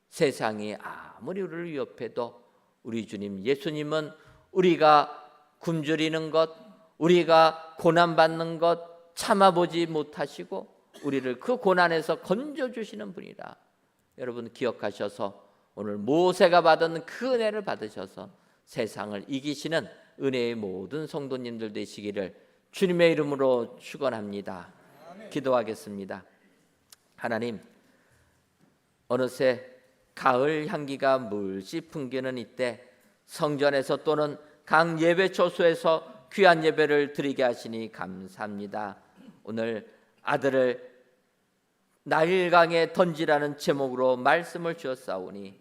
세상이 아무리 우리를 위협해도 우리 주님 예수님은 우리가 굶주리는 것, 우리가 고난받는 것 참아보지 못하시고 우리를 그 고난에서 건져주시는 분이라. 여러분 기억하셔서 오늘 모세가 받은 그 은혜를 받으셔서 세상을 이기시는 은혜의 모든 성도님들 되시기를 주님의 이름으로 축원합니다. 기도하겠습니다. 하나님, 어느새 가을 향기가 물씬 풍기는 이때 성전에서 또는 각 예배 초소에서 귀한 예배를 드리게 하시니 감사합니다. 오늘 아들을 나일강에 던지라는 제목으로 말씀을 주었사오니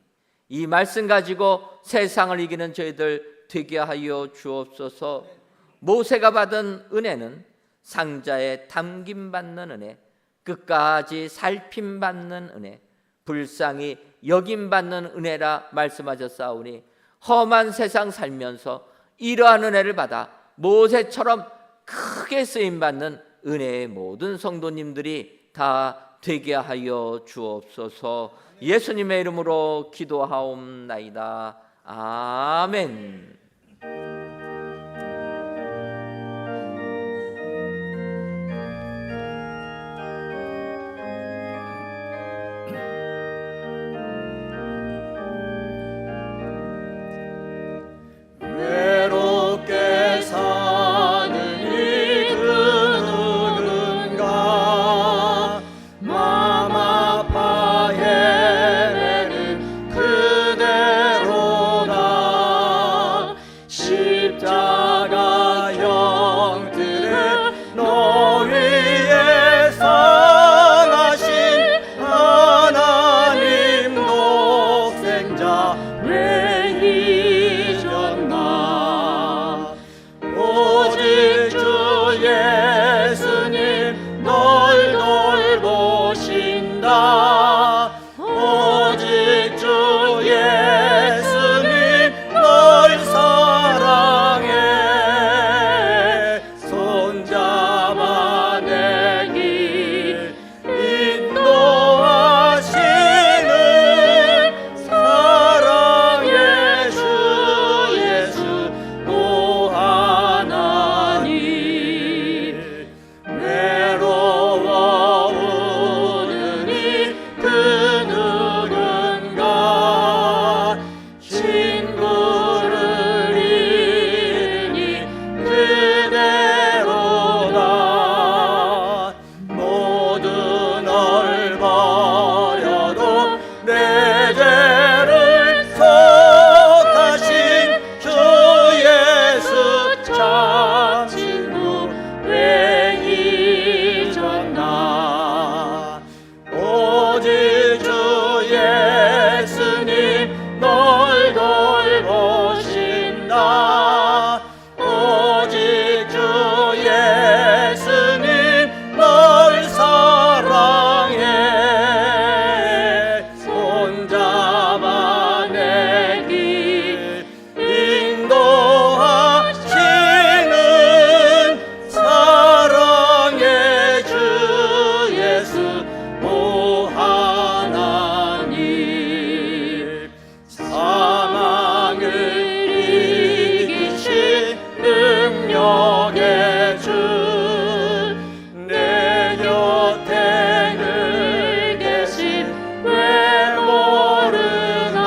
이 말씀 가지고 세상을 이기는 저희들 되게 하여 주옵소서. 모세가 받은 은혜는 상자에 담김받는 은혜, 끝까지 살핌받는 은혜, 불쌍히 여김받는 은혜라 말씀하셨사오니 험한 세상 살면서 이러한 은혜를 받아 모세처럼 크게 쓰임받는 은혜의 모든 성도님들이 다 되게 하여 주옵소서. 예수님의 이름으로 기도하옵나이다. 아멘. 외롭게 사는 이 그누군가 맘 아파 헤매는 그대로다. 십자가 형틀에 너 위에 상하신 하나님 독생자 왜 잊었나. 오직 주 예수님 널 돌보신다. 오직 주 예수님 널 사랑해. 손잡아 내 길 인도하시는 사랑의 주 예수 오 하나님. 외로워 우는 이 그누군가 친구를 잃으니 그대로다. 모두 널 버려도 내 죄를 속하신 주 예수 참 친구 왜 잊었나. 오직 주 예수님 널 돌보신다. 오직 주 예수님 널 사랑해. 손잡아 내 길 인도하시는 사랑의 주 예수 오 하나님. 사망을 이기신 능력의 주 내 곁에 늘 계신 왜 모르나.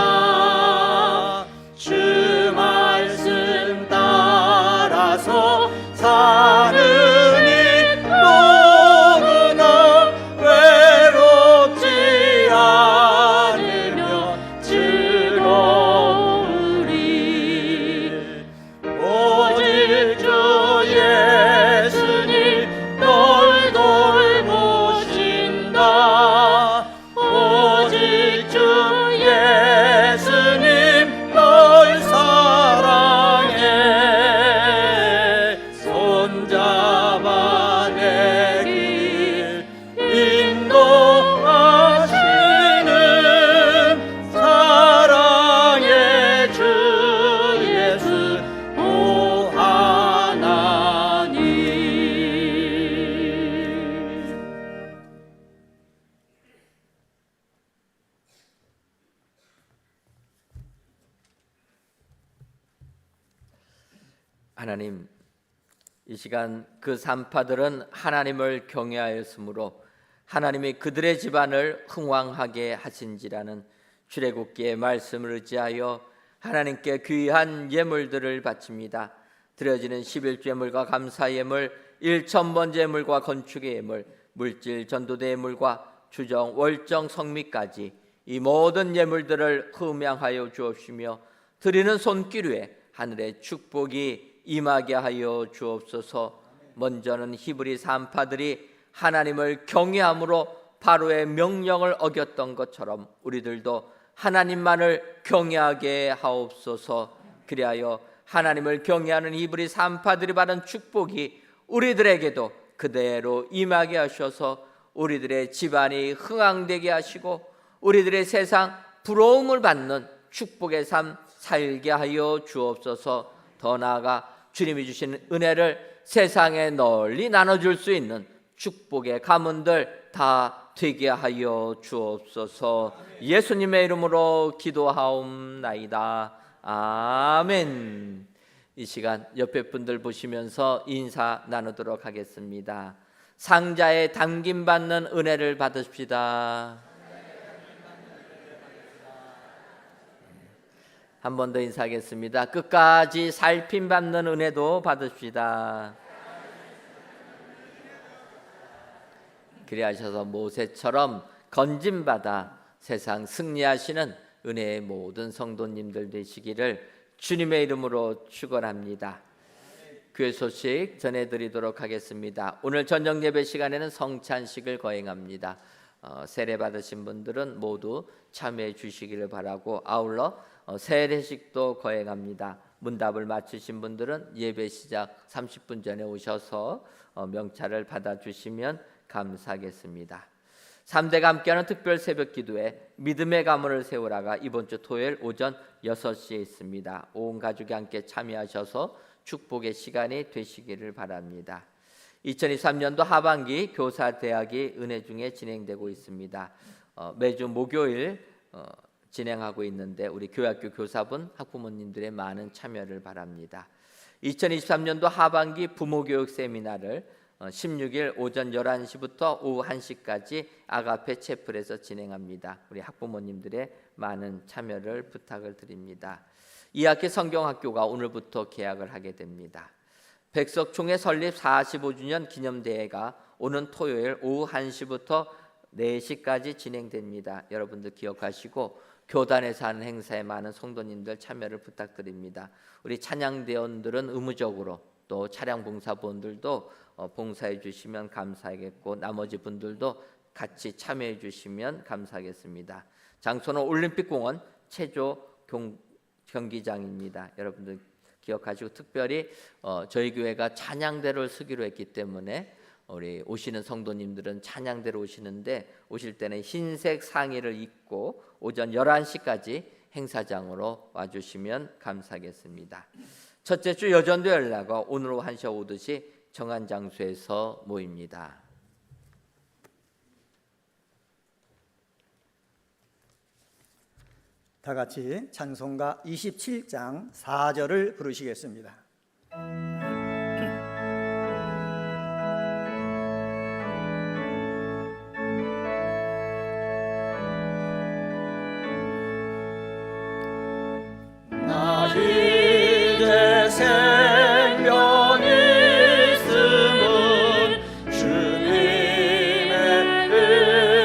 주 말씀 따라서 사느니 너무나 외롭지 않으면 즐거우리. 오직 주 예수님 널 돌보신다. 오직 주 예수님 널 사랑해. 손잡아 내 길 인도하시는 사랑의 주 예수 오 하나님. 하나님, 이 시간 그 산파들은 하나님을 경외하였으므로 하나님이 그들의 집안을 흥왕하게 하신지라는 출애굽기의 말씀을 의지하여 하나님께 귀한 예물들을 바칩니다. 드려지는 11주 예물과 감사 예물, 일천번 예물과 건축의 예물, 물질 전도대 예물과 주정 월정 성미까지 이 모든 예물들을 흠양하여 주옵시며 드리는 손길 위에 하늘의 축복이 임하게 하여 주옵소서. 먼저는 히브리 산파들이 하나님을 경외함으로 바로의 명령을 어겼던 것처럼 우리들도 하나님만을 경외하게 하옵소서. 그리하여 하나님을 경외하는 히브리 산파들이 받은 축복이 우리들에게도 그대로 임하게 하셔서 우리들의 집안이 흥왕되게 하시고 우리들의 세상 부러움을 받는 축복의 삶 살게 하여 주옵소서. 더 나아가 주님이 주신 은혜를 세상에 널리 나눠줄 수 있는 축복의 가문들 다 되게 하여 주옵소서. 예수님의 이름으로 기도하옵나이다. 아멘. 이 시간 옆에 분들 보시면서 인사 나누도록 하겠습니다. 상자에 담김 받는 은혜를 받으십시다. 한 번 더 인사하겠습니다. 끝까지 살핌 받는 은혜도 받으십시다. 그리하셔서 모세처럼 건짐받아 세상 승리하시는 은혜의 모든 성도님들 되시기를 주님의 이름으로 축원합니다. 교회 소식 전해드리도록 하겠습니다. 오늘 저녁 예배 시간에는 성찬식을 거행합니다. 세례 받으신 분들은 모두 참여해 주시기를 바라고 아울러 세례식도 거행합니다. 문답을 마치신 분들은 예배 시작 30분 전에 오셔서 명찰을 받아주시면 감사하겠습니다. 3대가 함께하는 특별 새벽 기도회 믿음의 가문을 세우라가 이번 주 토요일 오전 6시에 있습니다. 온 가족이 함께 참여하셔서 축복의 시간이 되시기를 바랍니다. 2023년도 하반기 교사대학이 은혜 중에 진행되고 있습니다. 매주 목요일 진행하고 있는데 우리 교회학교 교사분, 학부모님들의 많은 참여를 바랍니다. 2023년도 하반기 부모교육 세미나를 16일 오전 11시부터 오후 1시까지 아가페 채플에서 진행합니다. 우리 학부모님들의 많은 참여를 부탁을 드립니다. 2학기 성경학교가 오늘부터 개학을 하게 됩니다. 백석총회 설립 45주년 기념대회가 오는 토요일 오후 1시부터 4시까지 진행됩니다. 여러분들 기억하시고 교단에서 하는 행사에 많은 성도님들 참여를 부탁드립니다. 우리 찬양대원들은 의무적으로 또 차량 봉사부원들도 봉사해 주시면 감사하겠고 나머지 분들도 같이 참여해 주시면 감사하겠습니다. 장소는 올림픽공원 체조 경기장입니다. 여러분들 기억하시고 특별히 저희 교회가 찬양대를 쓰기로 했기 때문에 우리 오시는 성도님들은 찬양대로 오시는데 오실 때는 흰색 상의를 입고 오전 11시까지 행사장으로 와주시면 감사하겠습니다. 첫째 주 여전도 연락과 오늘 오후 1시 오듯이 정한 장소에서 모입니다. 다 같이 찬송가 27장 4절을 부르시겠습니다. 나 이제 생명이 있음은 주님의 은혜요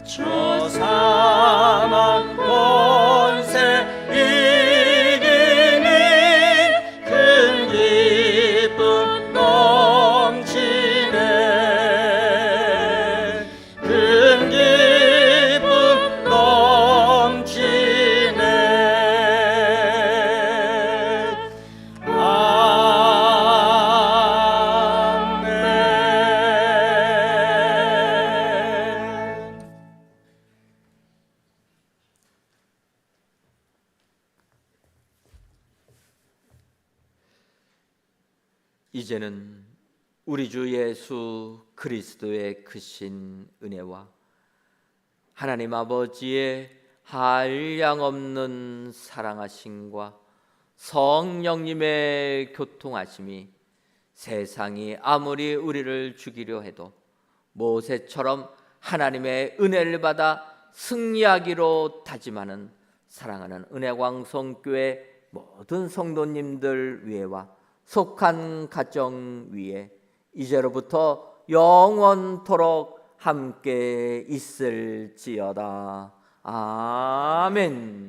저 사망 권세 이기니 큰 기쁨 넘치네 큰 기쁨 넘치네 아멘. 이제는 우리 주 예수 그리스도의 크신 은혜와 하나님 아버지의 한량없는 사랑하심과 성령님의 교통하심이 세상이 아무리 우리를 죽이려 해도 모세처럼 하나님의 은혜를 받아 승리하기로 다짐하는 사랑하는 은혜광성교회 모든 성도님들 위에와 속한 가정 위에 이제로부터 영원토록 함께 있을지어다. 아멘.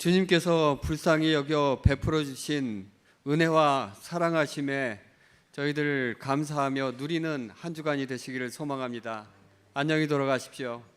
주님께서 불쌍히 여겨 베풀어 주신 은혜와 사랑하심에 저희들 감사하며 누리는 한 주간이 되시기를 소망합니다. 안녕히 돌아가십시오.